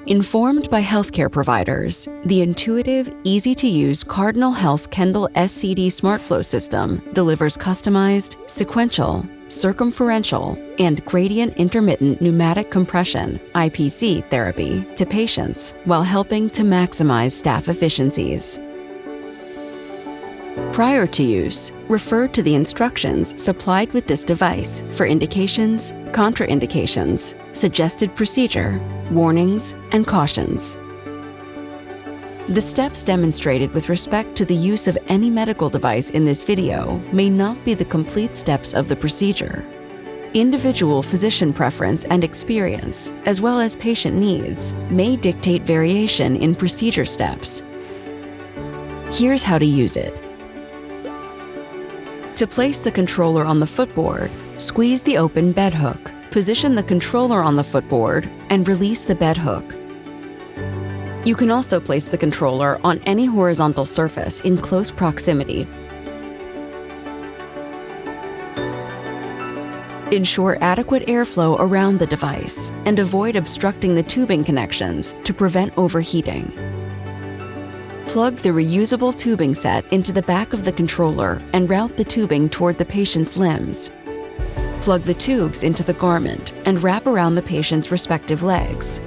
Informed by healthcare providers, the intuitive, easy-to-use Cardinal Health Kendall SCD SmartFlow system delivers customized, sequential, circumferential, and gradient intermittent pneumatic compression (IPC) therapy to patients while helping to maximize staff efficiencies. Prior to use, refer to the instructions supplied with this device for indications, contraindications, suggested procedure, warnings, and cautions. The steps demonstrated with respect to the use of any medical device in this video may not be the complete steps of the procedure. Individual physician preference and experience, as well as patient needs, may dictate variation in procedure steps. Here's how to use it. To place the controller on the footboard, squeeze the open bed hook, position the controller on the footboard, and release the bed hook. You can also place the controller on any horizontal surface in close proximity. Ensure adequate airflow around the device and avoid obstructing the tubing connections to prevent overheating. Plug the reusable tubing set into the back of the controller and route the tubing toward the patient's limbs. Plug the tubes into the garment and wrap around the patient's respective legs.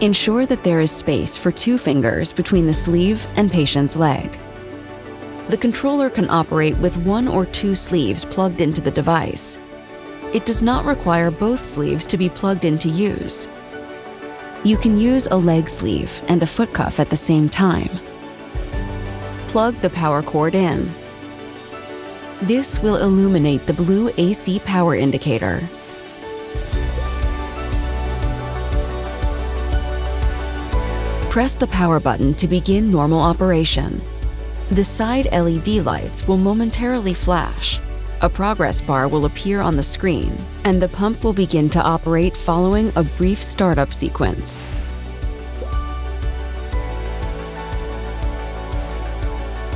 Ensure that there is space for 2 fingers between the sleeve and patient's leg. The controller can operate with 1 or 2 sleeves plugged into the device. It does not require both sleeves to be plugged in to use. You can use a leg sleeve and a foot cuff at the same time. Plug the power cord in. This will illuminate the blue AC power indicator. Press the power button to begin normal operation. The side LED lights will momentarily flash. A progress bar will appear on the screen, and the pump will begin to operate following a brief startup sequence.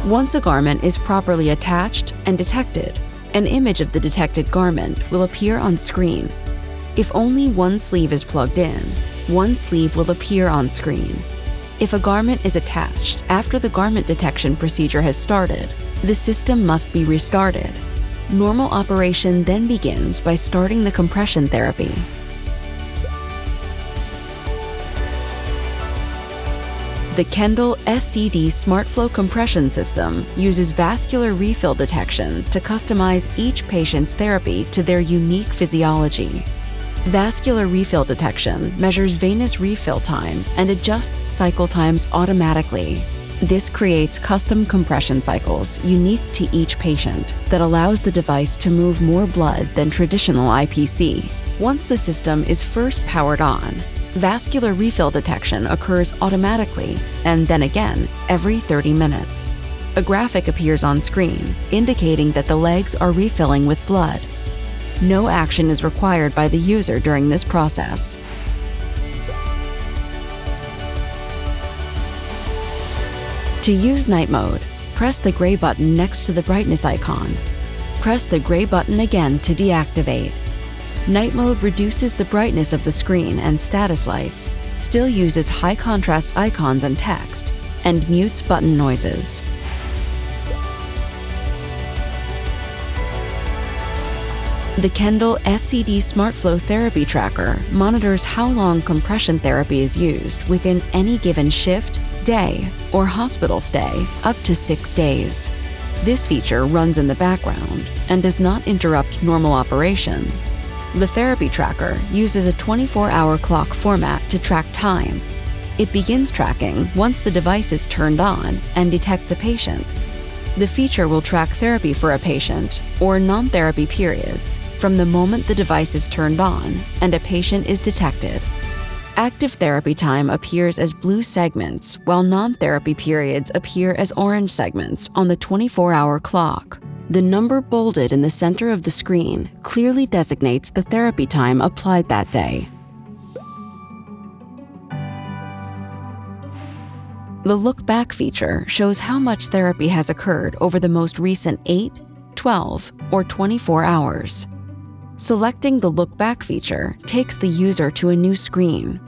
Once a garment is properly attached and detected, an image of the detected garment will appear on screen. If only 1 sleeve is plugged in, 1 sleeve will appear on screen. If a garment is attached after the garment detection procedure has started, the system must be restarted. Normal operation then begins by starting the compression therapy. The Kendall SCD SmartFlow compression system uses vascular refill detection to customize each patient's therapy to their unique physiology. Vascular refill detection measures venous refill time and adjusts cycle times automatically. This creates custom compression cycles unique to each patient that allows the device to move more blood than traditional IPC. Once the system is first powered on, vascular refill detection occurs automatically and then again every 30 minutes. A graphic appears on screen indicating that the legs are refilling with blood. No action is required by the user during this process. To use night mode, press the gray button next to the brightness icon. Press the gray button again to deactivate. Night mode reduces the brightness of the screen and status lights, still uses high contrast icons and text, and mutes button noises. The Kendall SCD SmartFlow Therapy Tracker monitors how long compression therapy is used within any given shift, day, or hospital stay up to 6 days. This feature runs in the background and does not interrupt normal operation. The therapy tracker uses a 24-hour clock format to track time. It begins tracking once the device is turned on and detects a patient. The feature will track therapy for a patient or non-therapy periods from the moment the device is turned on and a patient is detected. Active therapy time appears as blue segments, while non-therapy periods appear as orange segments on the 24-hour clock. The number bolded in the center of the screen clearly designates the therapy time applied that day. The Look Back feature shows how much therapy has occurred over the most recent 8, 12, or 24 hours. Selecting the Look Back feature takes the user to a new screen.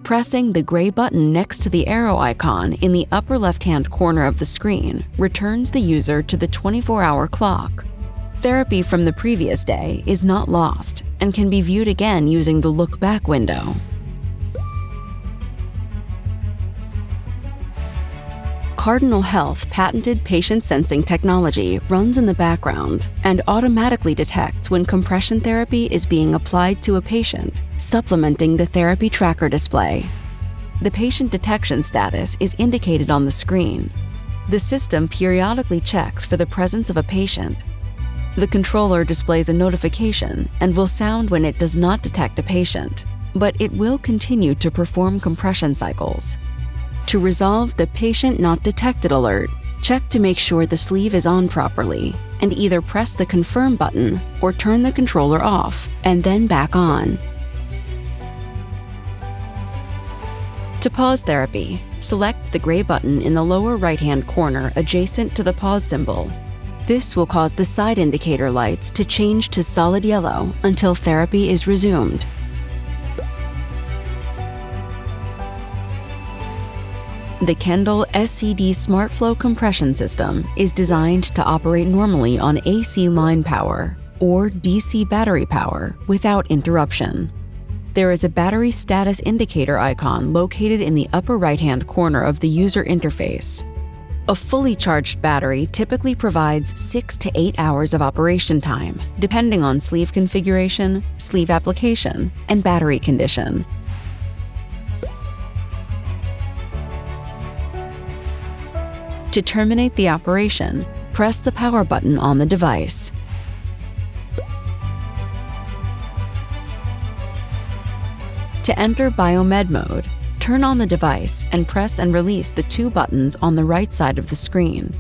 Pressing the gray button next to the arrow icon in the upper left-hand corner of the screen returns the user to the 24-hour clock. Therapy from the previous day is not lost and can be viewed again using the Look Back window. Cardinal Health patented patient sensing technology runs in the background and automatically detects when compression therapy is being applied to a patient, supplementing the therapy tracker display. The patient detection status is indicated on the screen. The system periodically checks for the presence of a patient. The controller displays a notification and will sound when it does not detect a patient, but it will continue to perform compression cycles. To resolve the patient not detected alert, check to make sure the sleeve is on properly and either press the confirm button or turn the controller off and then back on. To pause therapy, select the gray button in the lower right-hand corner adjacent to the pause symbol. This will cause the side indicator lights to change to solid yellow until therapy is resumed. The Kendall SCD SmartFlow compression system is designed to operate normally on AC line power or DC battery power without interruption. There is a battery status indicator icon located in the upper right-hand corner of the user interface. A fully charged battery typically provides 6 to 8 hours of operation time, depending on sleeve configuration, sleeve application, and battery condition. To terminate the operation, press the power button on the device. To enter BioMed Mode, turn on the device and press and release the two buttons on the right side of the screen.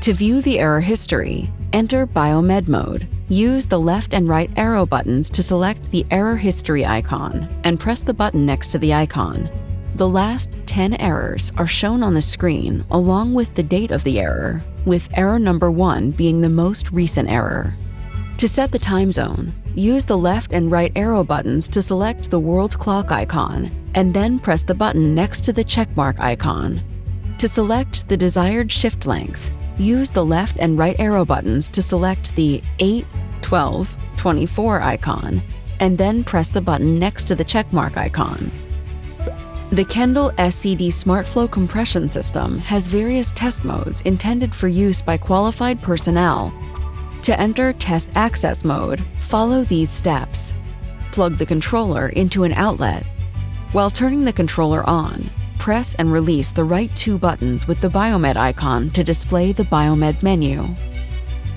To view the error history, enter BioMed Mode. Use the left and right arrow buttons to select the error history icon and press the button next to the icon. The last 10 errors are shown on the screen along with the date of the error, with error number 1 being the most recent error. To set the time zone, use the left and right arrow buttons to select the world clock icon and then press the button next to the checkmark icon. To select the desired shift length, use the left and right arrow buttons to select the 8, 12, 24 icon and then press the button next to the checkmark icon. The Kendall SCD SmartFlow compression system has various test modes intended for use by qualified personnel. To enter Test Access mode, follow these steps. Plug the controller into an outlet. While turning the controller on, press and release the right two buttons with the BioMed icon to display the BioMed menu.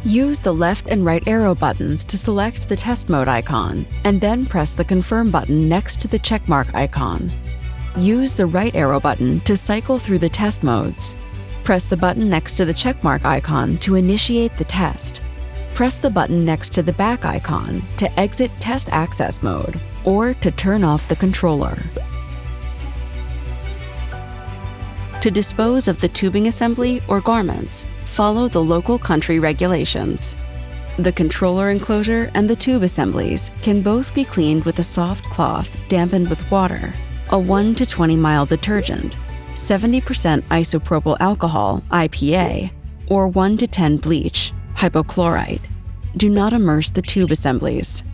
Use the left and right arrow buttons to select the test mode icon and then press the confirm button next to the checkmark icon. Use the right arrow button to cycle through the test modes. Press the button next to the checkmark icon to initiate the test. Press the button next to the back icon to exit Test Access mode or to turn off the controller. To dispose of the tubing assembly or garments, follow the local country regulations. The controller enclosure and the tube assemblies can both be cleaned with a soft cloth dampened with water, a 1 to 20 mile detergent, 70% isopropyl alcohol (IPA), or 1 to 10 bleach (hypochlorite). Do not immerse the tube assemblies.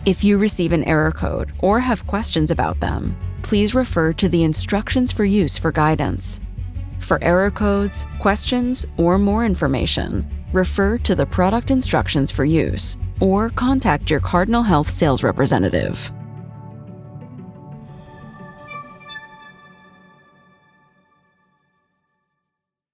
If you receive an error code or have questions about them, please refer to the instructions for use for guidance. For error codes, questions, or more information, refer to the product instructions for use or contact your Cardinal Health sales representative.